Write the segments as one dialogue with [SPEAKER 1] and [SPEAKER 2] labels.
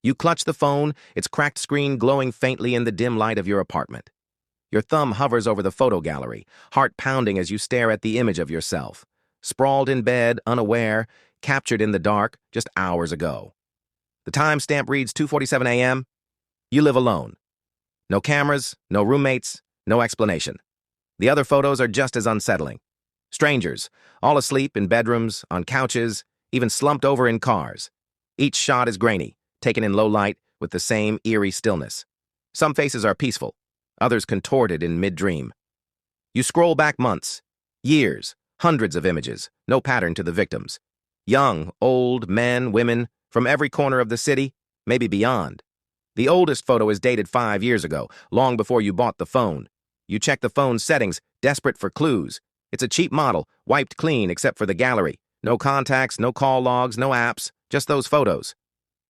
[SPEAKER 1] You clutch the phone, its cracked screen glowing faintly in the dim light of your apartment. Your thumb hovers over the photo gallery, heart pounding as you stare at the image of yourself, sprawled in bed, unaware, captured in the dark just hours ago. The timestamp reads 2:47 a.m. You live alone. No cameras, no roommates, no explanation. The other photos are just as unsettling. Strangers, all asleep in bedrooms, on couches, even slumped over in cars. Each shot is grainy, taken in low light with the same eerie stillness. Some faces are peaceful, others contorted in mid-dream. You scroll back months, years, hundreds of images, no pattern to the victims. Young, old, men, women, from every corner of the city, maybe beyond. The oldest photo is dated 5 years ago, long before you bought the phone. You check the phone's settings, desperate for clues. It's a cheap model, wiped clean except for the gallery. No contacts, no call logs, no apps, just those photos.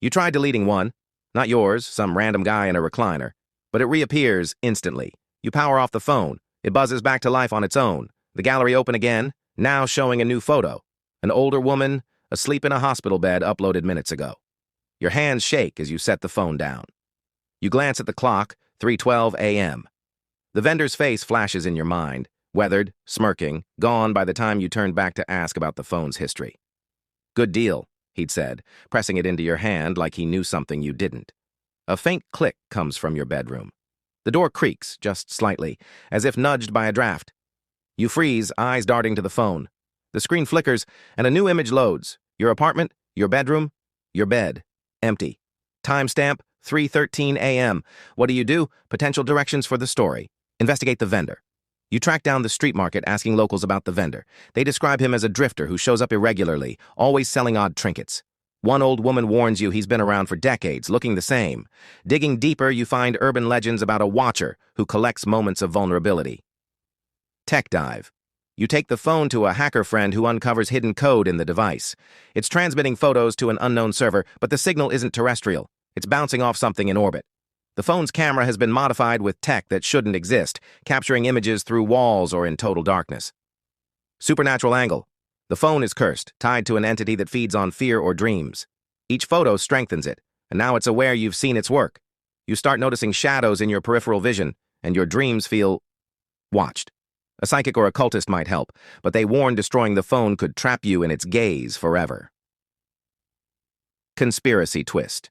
[SPEAKER 1] You try deleting one, not yours, some random guy in a recliner, but it reappears instantly. You power off the phone. It buzzes back to life on its own. The gallery open again, now showing a new photo. An older woman, asleep in a hospital bed uploaded minutes ago. Your hands shake as you set the phone down. You glance at the clock, 3:12 a.m. The vendor's face flashes in your mind, weathered, smirking, gone by the time you turned back to ask about the phone's history. Good deal, he'd said, pressing it into your hand like he knew something you didn't. A faint click comes from your bedroom. The door creaks, just slightly, as if nudged by a draft. You freeze, eyes darting to the phone. The screen flickers, and a new image loads. Your apartment, your bedroom, your bed. Empty. Timestamp, 3:13 a.m. What do? Potential directions for the story. Investigate the vendor. You track down the street market asking locals about the vendor. They describe him as a drifter who shows up irregularly, always selling odd trinkets. One old woman warns you he's been around for decades, looking the same. Digging deeper, you find urban legends about a watcher who collects moments of vulnerability. Tech dive. You take the phone to a hacker friend who uncovers hidden code in the device. It's transmitting photos to an unknown server, but the signal isn't terrestrial. It's bouncing off something in orbit. The phone's camera has been modified with tech that shouldn't exist, capturing images through walls or in total darkness. Supernatural angle. The phone is cursed, tied to an entity that feeds on fear or dreams. Each photo strengthens it, and now it's aware you've seen its work. You start noticing shadows in your peripheral vision, and your dreams feel watched. A psychic or occultist might help, but they warn destroying the phone could trap you in its gaze forever. Conspiracy twist.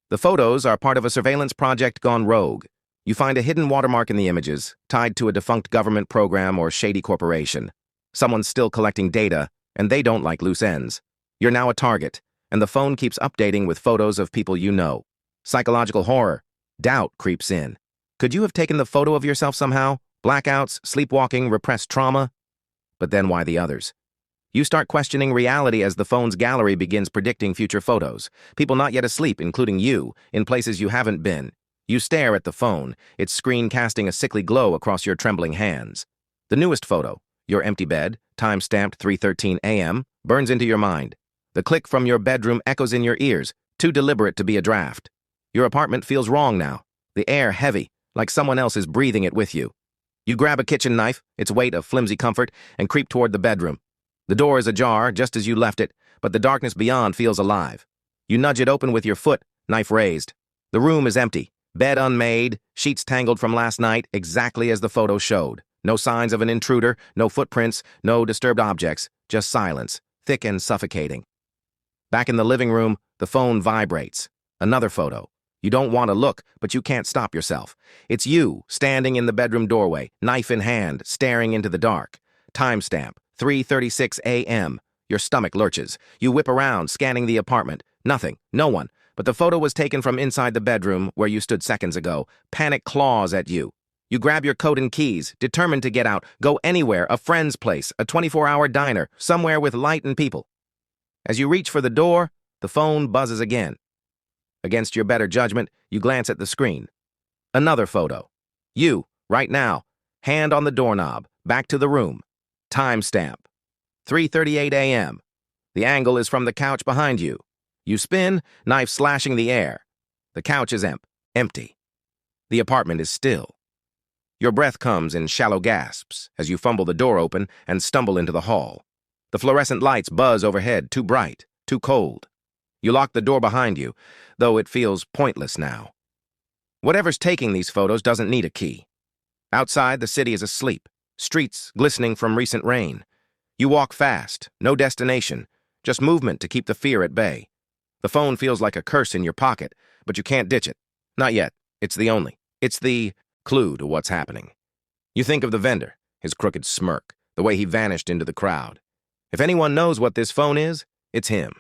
[SPEAKER 1] The photos are part of a surveillance project gone rogue. You find a hidden watermark in the images, tied to a defunct government program or shady corporation. Someone's still collecting data, and they don't like loose ends. You're now a target, and the phone keeps updating with photos of people you know. Psychological horror. Doubt creeps in. Could you have taken the photo of yourself somehow? Blackouts, sleepwalking, repressed trauma? But then why the others? You start questioning reality as the phone's gallery begins predicting future photos. People not yet asleep, including you, in places you haven't been. You stare at the phone, its screen casting a sickly glow across your trembling hands. The newest photo, your empty bed, time-stamped 3:13 a.m., burns into your mind. The click from your bedroom echoes in your ears, too deliberate to be a draft. Your apartment feels wrong now, the air heavy, like someone else is breathing it with you. You grab a kitchen knife, its weight a flimsy comfort, and creep toward the bedroom. The door is ajar, just as you left it, but the darkness beyond feels alive. You nudge it open with your foot, knife raised. The room is empty, bed unmade, sheets tangled from last night, exactly as the photo showed. No signs of an intruder, no footprints, no disturbed objects, just silence, thick and suffocating. Back in the living room, the phone vibrates. Another photo. You don't want to look, but you can't stop yourself. It's you, standing in the bedroom doorway, knife in hand, staring into the dark. Timestamp, 3:36 a.m. Your stomach lurches. You whip around, scanning the apartment. Nothing, no one. But the photo was taken from inside the bedroom where you stood seconds ago. Panic claws at you. You grab your coat and keys, determined to get out, go anywhere, a friend's place, a 24-hour diner, somewhere with light and people. As you reach for the door, the phone buzzes again. Against your better judgment, you glance at the screen. Another photo. You, right now, hand on the doorknob, back to the room. Timestamp, 3:38 a.m. The angle is from the couch behind you. You spin, knife slashing the air. The couch is empty. The apartment is still. Your breath comes in shallow gasps as you fumble the door open and stumble into the hall. The fluorescent lights buzz overhead, too bright, too cold. You lock the door behind you, though it feels pointless now. Whatever's taking these photos doesn't need a key. Outside, the city is asleep, streets glistening from recent rain. You walk fast, no destination, just movement to keep the fear at bay. The phone feels like a curse in your pocket, but you can't ditch it. Not yet. It's the clue to what's happening. You think of the vendor, his crooked smirk, the way he vanished into the crowd. If anyone knows what this phone is, it's him.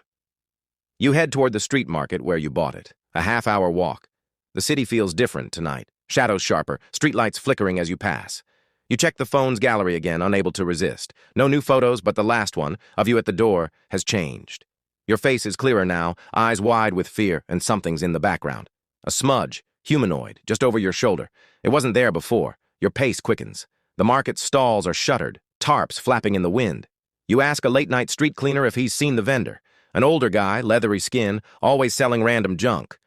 [SPEAKER 1] You head toward the street market where you bought it, a half-hour walk. The city feels different tonight, shadows sharper, streetlights flickering as you pass. You check the phone's gallery again, unable to resist. No new photos, but the last one, of you at the door, has changed. Your face is clearer now, eyes wide with fear, and something's in the background. A smudge, humanoid, just over your shoulder. It wasn't there before. Your pace quickens. The market stalls are shuttered, tarps flapping in the wind. You ask a late-night street cleaner if he's seen the vendor. An older guy, leathery skin, always selling random junk.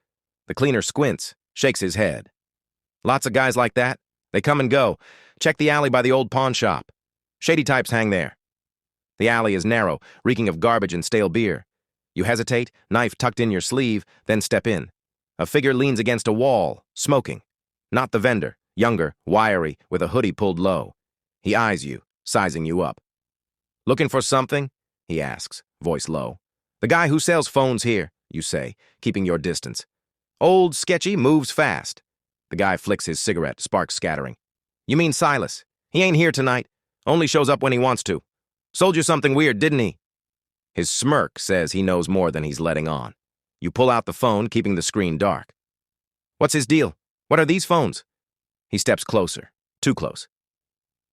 [SPEAKER 1] The cleaner squints, shakes his head. Lots of guys like that. They come and go. Check the alley by the old pawn shop. Shady types hang there. The alley is narrow, reeking of garbage and stale beer. You hesitate, knife tucked in your sleeve, then step in. A figure leans against a wall, smoking. Not the vendor, younger, wiry, with a hoodie pulled low. He eyes you, sizing you up. "Looking for something?" he asks, voice low. "The guy who sells phones here," you say, keeping your distance. "Old, sketchy, moves fast." The guy flicks his cigarette, sparks scattering. "You mean Silas? He ain't here tonight. Only shows up when he wants to. Sold you something weird, didn't he?" His smirk says he knows more than he's letting on. You pull out the phone, keeping the screen dark. "What's his deal? What are these phones?" He steps closer, too close.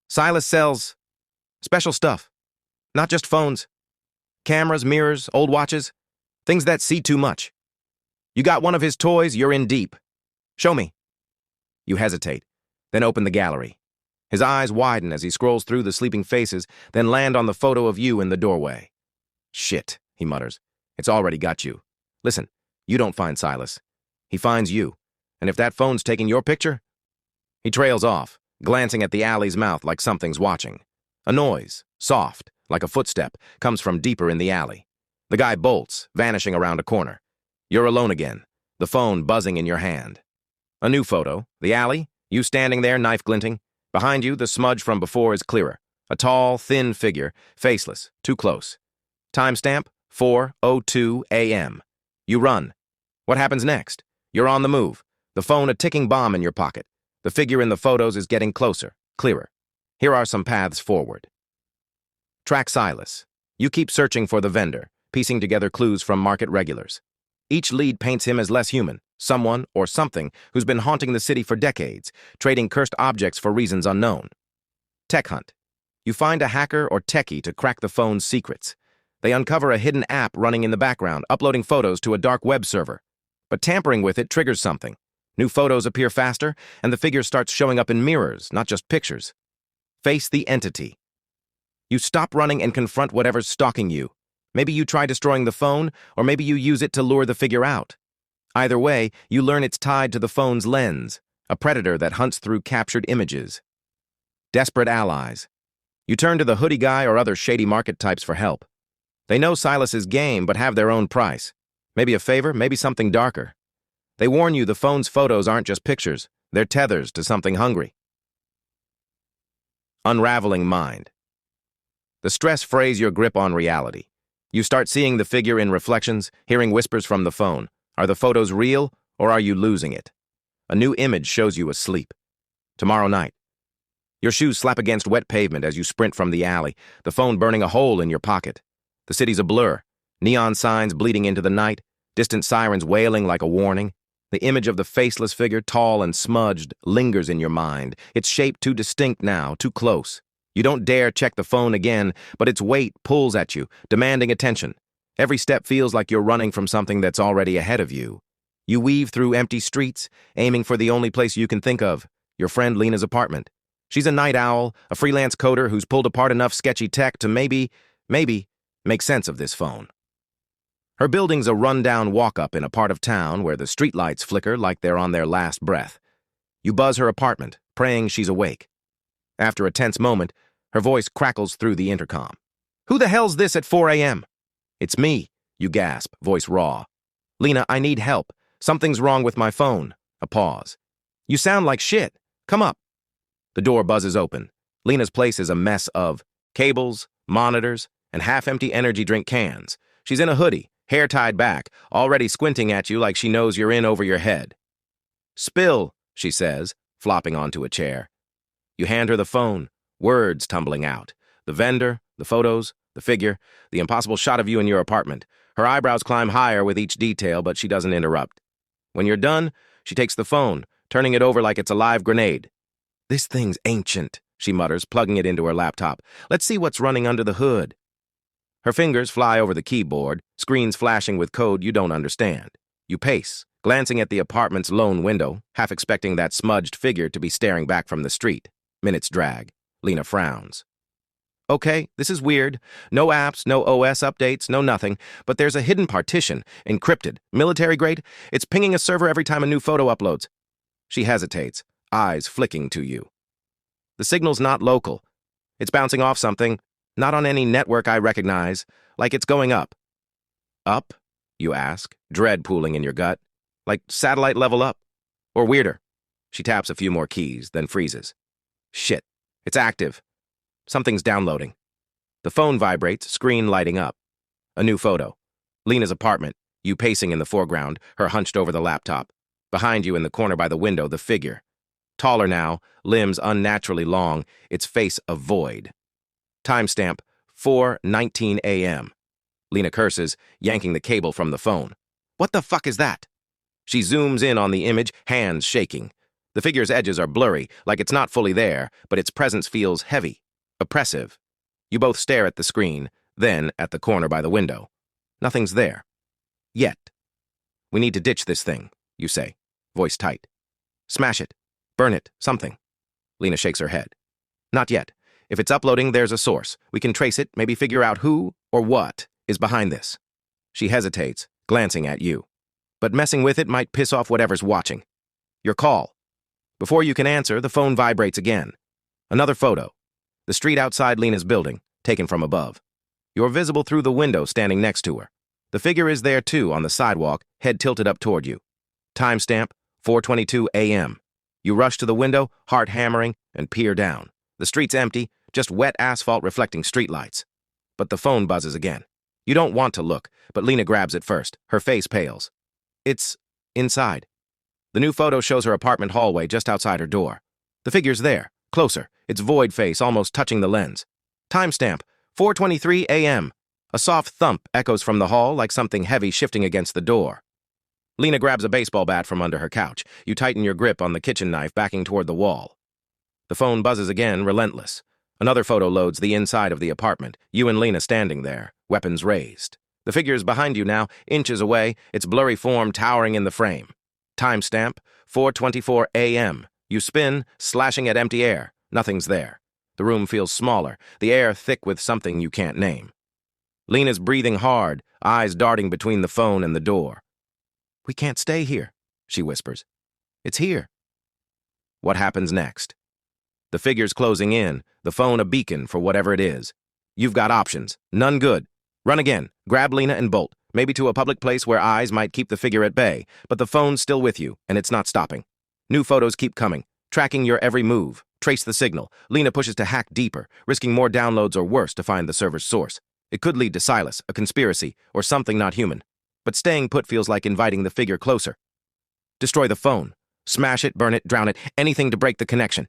[SPEAKER 1] "Silas sells special stuff. Not just phones. Cameras, mirrors, old watches. Things that see too much. You got one of his toys, you're in deep. Show me." You hesitate, then open the gallery. His eyes widen as he scrolls through the sleeping faces, then land on the photo of you in the doorway. "Shit," he mutters. "It's already got you. Listen, you don't find Silas. He finds you. And if that phone's taking your picture..." He trails off, glancing at the alley's mouth like something's watching. A noise, soft, like a footstep, comes from deeper in the alley. The guy bolts, vanishing around a corner. You're alone again, the phone buzzing in your hand. A new photo, the alley, you standing there, knife glinting. Behind you, the smudge from before is clearer. A tall, thin figure, faceless, too close. Timestamp, 4:02 a.m. You run. What happens next? You're on the move. The phone a ticking bomb in your pocket. The figure in the photos is getting closer, clearer. Here are some paths forward. Track Silas. You keep searching for the vendor, piecing together clues from market regulars. Each lead paints him as less human, someone or something who's been haunting the city for decades, trading cursed objects for reasons unknown. Tech hunt. You find a hacker or techie to crack the phone's secrets. They uncover a hidden app running in the background, uploading photos to a dark web server. But tampering with it triggers something. New photos appear faster, and the figure starts showing up in mirrors, not just pictures. Face the entity. You stop running and confront whatever's stalking you. Maybe you try destroying the phone, or maybe you use it to lure the figure out. Either way, you learn it's tied to the phone's lens, a predator that hunts through captured images. Desperate allies. You turn to the hoodie guy or other shady market types for help. They know Silas's game, but have their own price. Maybe a favor, maybe something darker. They warn you the phone's photos aren't just pictures, they're tethers to something hungry. Unraveling mind. The stress frays your grip on reality. You start seeing the figure in reflections, hearing whispers from the phone. Are the photos real, or are you losing it? A new image shows you asleep. Tomorrow night. Your shoes slap against wet pavement as you sprint from the alley, the phone burning a hole in your pocket. The city's a blur, neon signs bleeding into the night, distant sirens wailing like a warning. The image of the faceless figure, tall and smudged, lingers in your mind, its shape too distinct now, too close. You don't dare check the phone again, but its weight pulls at you, demanding attention. Every step feels like you're running from something that's already ahead of you. You weave through empty streets, aiming for the only place you can think of, your friend Lena's apartment. She's a night owl, a freelance coder who's pulled apart enough sketchy tech to maybe make sense of this phone. Her building's a rundown walk-up in a part of town where the streetlights flicker like they're on their last breath. You buzz her apartment, praying she's awake. After a tense moment, her voice crackles through the intercom. "Who the hell's this at 4 a.m.? "It's me," You gasp, voice raw. Lena, I need help. Something's wrong with my phone. A pause. You sound like shit. Come up. The door buzzes open. Lena's place is a mess of cables, monitors, and half-empty energy drink cans. She's in a hoodie, hair tied back, already squinting at you like she knows you're in over your head. Spill, she says, flopping onto a chair. You hand her the phone, words tumbling out. The vendor, the photos, the figure, the impossible shot of you in your apartment. Her eyebrows climb higher with each detail, but she doesn't interrupt. When you're done, she takes the phone, turning it over like it's a live grenade. This thing's ancient, she mutters, plugging it into her laptop. Let's see what's running under the hood. Her fingers fly over the keyboard, screens flashing with code you don't understand. You pace, glancing at the apartment's lone window, half expecting that smudged figure to be staring back from the street. Minutes drag. Lena frowns. Okay, this is weird. No apps, no OS updates, no nothing. But there's a hidden partition, encrypted, military grade. It's pinging a server every time a new photo uploads. She hesitates, eyes flicking to you. The signal's not local. It's bouncing off something, not on any network I recognize, like it's going up. Up? You ask, dread pooling in your gut. Like satellite level up? Or weirder? She taps a few more keys, then freezes. Shit, it's active. Something's downloading. The phone vibrates, screen lighting up. A new photo. Lena's apartment, you pacing in the foreground, her hunched over the laptop. Behind you in the corner by the window, the figure. Taller now, limbs unnaturally long, its face a void. Timestamp, 4:19 a.m. Lena curses, yanking the cable from the phone. What the fuck is that? She zooms in on the image, hands shaking. The figure's edges are blurry, like it's not fully there, but its presence feels heavy. Oppressive. You both stare at the screen, then at the corner by the window. Nothing's there. Yet. We need to ditch this thing, you say, voice tight. Smash it. Burn it. Something. Lena shakes her head. Not yet. If it's uploading, there's a source. We can trace it, maybe figure out who or what is behind this. She hesitates, glancing at you. But messing with it might piss off whatever's watching. Your call. Before you can answer, the phone vibrates again. Another photo. The street outside Lena's building, taken from above. You're visible through the window standing next to her. The figure is there too, on the sidewalk, head tilted up toward you. Timestamp, 4:22 a.m. You rush to the window, heart hammering, and peer down. The street's empty, just wet asphalt reflecting streetlights. But the phone buzzes again. You don't want to look, but Lena grabs it first. Her face pales. It's inside. The new photo shows her apartment hallway just outside her door. The figure's there, closer, its void face almost touching the lens. Timestamp, 4:23 a.m. A soft thump echoes from the hall like something heavy shifting against the door. Lena grabs a baseball bat from under her couch. You tighten your grip on the kitchen knife, backing toward the wall. The phone buzzes again, relentless. Another photo loads the inside of the apartment, you and Lena standing there, weapons raised. The figure's behind you now, inches away, its blurry form towering in the frame. Timestamp, 4:24 a.m. You spin, slashing at empty air. Nothing's there. The room feels smaller, the air thick with something you can't name. Lena's breathing hard, eyes darting between the phone and the door. We can't stay here, she whispers. It's here. What happens next? The figure's closing in, the phone a beacon for whatever it is. You've got options, none good. Run again, grab Lena and bolt, maybe to a public place where eyes might keep the figure at bay, but the phone's still with you, and it's not stopping. New photos keep coming, tracking your every move. Trace the signal. Lena pushes to hack deeper, risking more downloads or worse to find the server's source. It could lead to Silas, a conspiracy, or something not human. But staying put feels like inviting the figure closer. Destroy the phone. Smash it, burn it, drown it, anything to break the connection.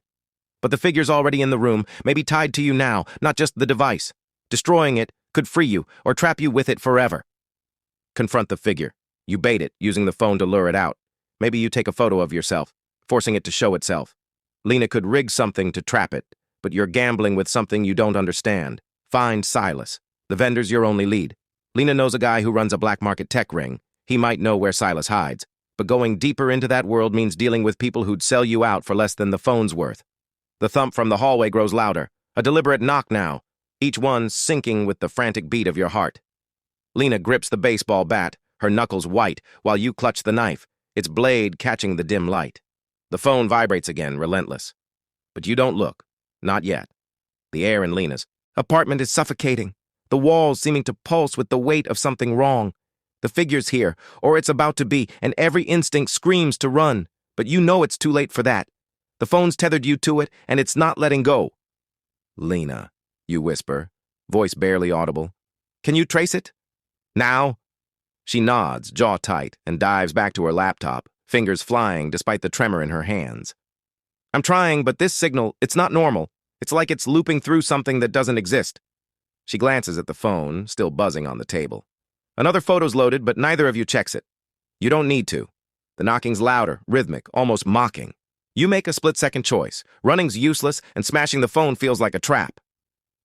[SPEAKER 1] But the figure's already in the room, maybe tied to you now, not just the device. Destroying it could free you, or trap you with it forever. Confront the figure. You bait it, using the phone to lure it out. Maybe you take a photo of yourself, forcing it to show itself. Lena could rig something to trap it, but you're gambling with something you don't understand. Find Silas. The vendor's your only lead. Lena knows a guy who runs a black market tech ring. He might know where Silas hides. But going deeper into that world means dealing with people who'd sell you out for less than the phone's worth. The thump from the hallway grows louder. A deliberate knock now, each one syncing with the frantic beat of your heart. Lena grips the baseball bat, her knuckles white, while you clutch the knife, its blade catching the dim light. The phone vibrates again, relentless. But you don't look. Not yet. The air in Lena's apartment is suffocating, the walls seeming to pulse with the weight of something wrong. The figure's here, or it's about to be, and every instinct screams to run. But you know it's too late for that. The phone's tethered you to it, and it's not letting go. Lena, you whisper, voice barely audible. Can you trace it? Now? She nods, jaw tight, and dives back to her laptop, fingers flying despite the tremor in her hands. I'm trying, but this signal, it's not normal. It's like it's looping through something that doesn't exist. She glances at the phone, still buzzing on the table. Another photo's loaded, but neither of you checks it. You don't need to. The knocking's louder, rhythmic, almost mocking. You make a split-second choice. Running's useless, and smashing the phone feels like a trap.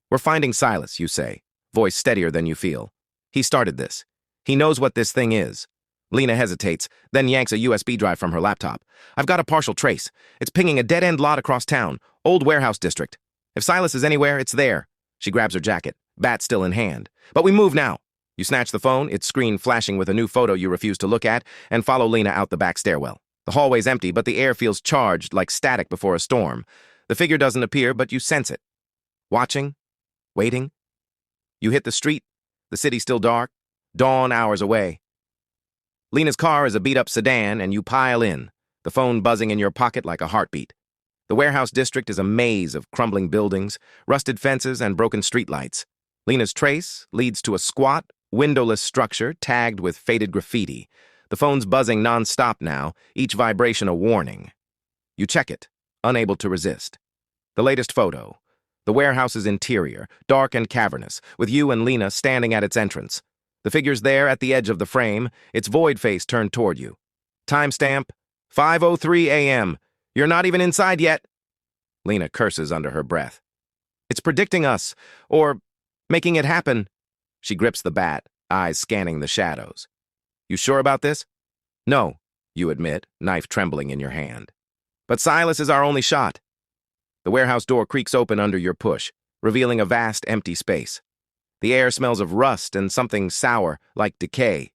[SPEAKER 1] We're finding Silas, you say, voice steadier than you feel. He started this. He knows what this thing is. Lena hesitates, then yanks a USB drive from her laptop. I've got a partial trace. It's pinging a dead-end lot across town, old warehouse district. If Silas is anywhere, it's there. She grabs her jacket, bat still in hand. But we move now. You snatch the phone, its screen flashing with a new photo you refuse to look at, and follow Lena out the back stairwell. The hallway's empty, but the air feels charged like static before a storm. The figure doesn't appear, but you sense it. Watching, waiting. You hit the street, the city still dark, dawn hours away. Lena's car is a beat-up sedan, and you pile in, the phone buzzing in your pocket like a heartbeat. The warehouse district is a maze of crumbling buildings, rusted fences, and broken streetlights. Lena's trace leads to a squat, windowless structure tagged with faded graffiti. The phone's buzzing non-stop now, each vibration a warning. You check it, unable to resist. The latest photo. The warehouse's interior, dark and cavernous, with you and Lena standing at its entrance. The figure's there at the edge of the frame, its void face turned toward you. Timestamp, 5:03 a.m. You're not even inside yet. Lena curses under her breath. It's predicting us, or making it happen. She grips the bat, eyes scanning the shadows. You sure about this? No, you admit, knife trembling in your hand. But Silas is our only shot. The warehouse door creaks open under your push, revealing a vast empty space. The air smells of rust and something sour, like decay.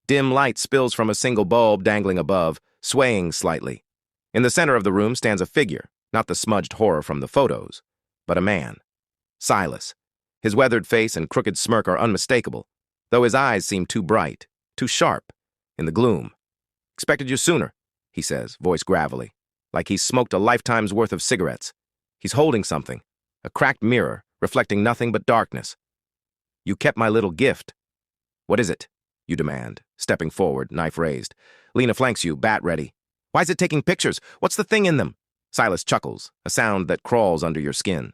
[SPEAKER 1] Dim light spills from a single bulb dangling above, swaying slightly. In the center of the room stands a figure, not the smudged horror from the photos, but a man. Silas. His weathered face and crooked smirk are unmistakable, though his eyes seem too bright, too sharp, in the gloom. Expected you sooner, he says, voice gravelly, like he's smoked a lifetime's worth of cigarettes. He's holding something, a cracked mirror, reflecting nothing but darkness. You kept my little gift. What is it? You demand, stepping forward, knife raised. Lena flanks you, bat ready. Why is it taking pictures? What's the thing in them? Silas chuckles, a sound that crawls under your skin.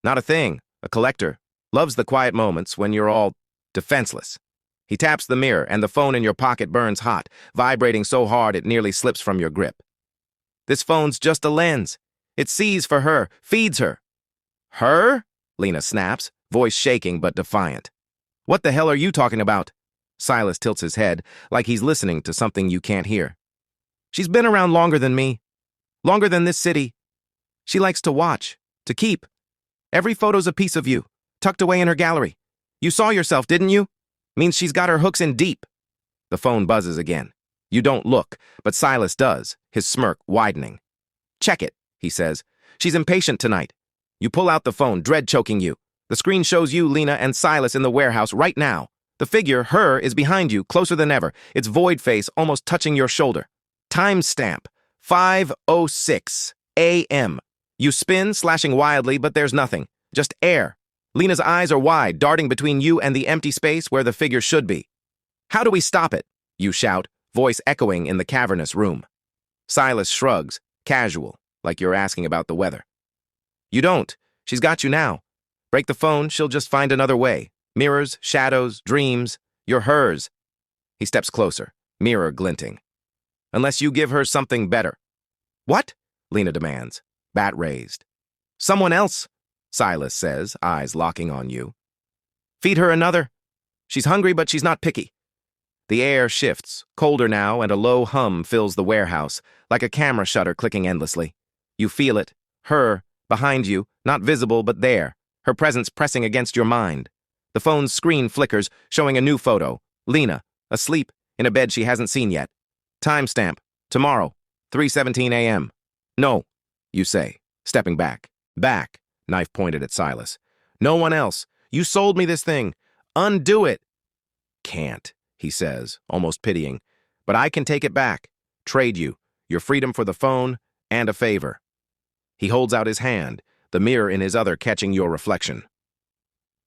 [SPEAKER 1] Not a thing, a collector. Loves the quiet moments when you're all defenseless. He taps the mirror, and the phone in your pocket burns hot, vibrating so hard it nearly slips from your grip. This phone's just a lens. It sees for her, feeds her. Her? Lena snaps, voice shaking but defiant. What the hell are you talking about? Silas tilts his head, like he's listening to something you can't hear. She's been around longer than me. Longer than this city. She likes to watch, to keep. Every photo's a piece of you, tucked away in her gallery. You saw yourself, didn't you? Means she's got her hooks in deep. The phone buzzes again. You don't look, but Silas does, his smirk widening. Check it, he says. She's impatient tonight. You pull out the phone, dread choking you. The screen shows you, Lena, and Silas in the warehouse right now. The figure, her, is behind you, closer than ever, its void face almost touching your shoulder. Timestamp, 5:06 a.m. You spin, slashing wildly, but there's nothing. Just air. Lena's eyes are wide, darting between you and the empty space where the figure should be. How do we stop it? You shout, voice echoing in the cavernous room. Silas shrugs, casual, like you're asking about the weather. You don't. She's got you now. Break the phone, she'll just find another way. Mirrors, shadows, dreams. You're hers. He steps closer, mirror glinting. Unless you give her something better. What? Lena demands, bat raised. Someone else, Silas says, eyes locking on you. Feed her another. She's hungry, but she's not picky. The air shifts, colder now, and a low hum fills the warehouse, like a camera shutter clicking endlessly. You feel it, her, behind you, not visible but there, her presence pressing against your mind. The phone's screen flickers, showing a new photo. Lena, asleep, in a bed she hasn't seen yet. Timestamp, tomorrow, 3:17 a.m. No, you say, stepping back. Back, knife pointed at Silas. No one else. You sold me this thing. Undo it. Can't. he says, almost pitying. But I can take it back. Trade you. Your freedom for the phone and a favor. He holds out his hand, the mirror in his other catching your reflection.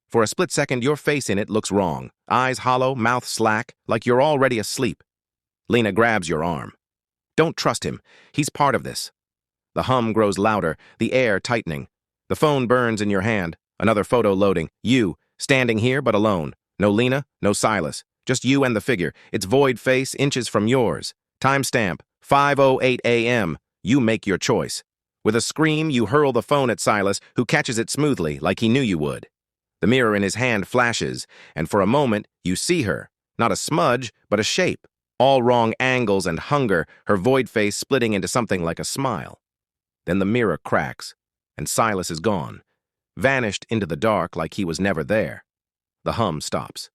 [SPEAKER 1] For a split second, your face in it looks wrong. Eyes hollow, mouth slack, like you're already asleep. Lena grabs your arm. Don't trust him. He's part of this. The hum grows louder, the air tightening. The phone burns in your hand, another photo loading. You, standing here but alone. No Lena, no Silas. Just you and the figure, its void face inches from yours. Timestamp, 5:08 a.m. You make your choice. With a scream, you hurl the phone at Silas, who catches it smoothly, like he knew you would. The mirror in his hand flashes, and for a moment, you see her. Not a smudge, but a shape. All wrong angles and hunger, her void face splitting into something like a smile. Then the mirror cracks, and Silas is gone, vanished into the dark like he was never there. The hum stops.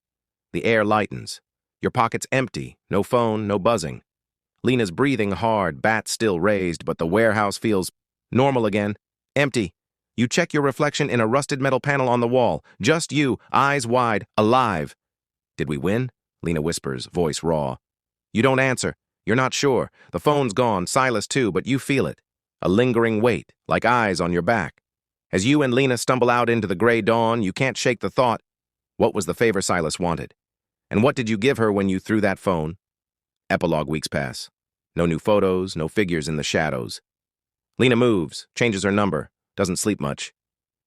[SPEAKER 1] The air lightens. Your pocket's empty, no phone, no buzzing. Lena's breathing hard, bat still raised, but the warehouse feels normal again. Empty. You check your reflection in a rusted metal panel on the wall. Just you, eyes wide, alive. Did we win? Lena whispers, voice raw. You don't answer. You're not sure. The phone's gone, Silas too, but you feel it. A lingering weight, like eyes on your back. As you and Lena stumble out into the gray dawn, you can't shake the thought, what was the favor Silas wanted? And what did you give her when you threw that phone? Epilogue weeks pass. No new photos, no figures in the shadows. Lena moves, changes her number, doesn't sleep much.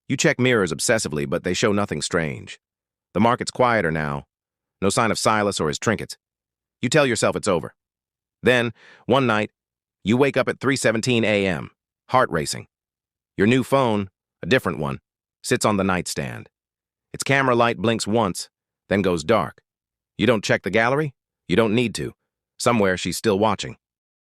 [SPEAKER 1] You check mirrors obsessively, but they show nothing strange. The market's quieter now. No sign of Silas or his trinkets. You tell yourself it's over. Then, one night, you wake up at 3:17 a.m., heart racing. Your new phone, a different one, sits on the nightstand. Its camera light blinks once, then goes dark. You don't check the gallery? You don't need to. Somewhere she's still watching.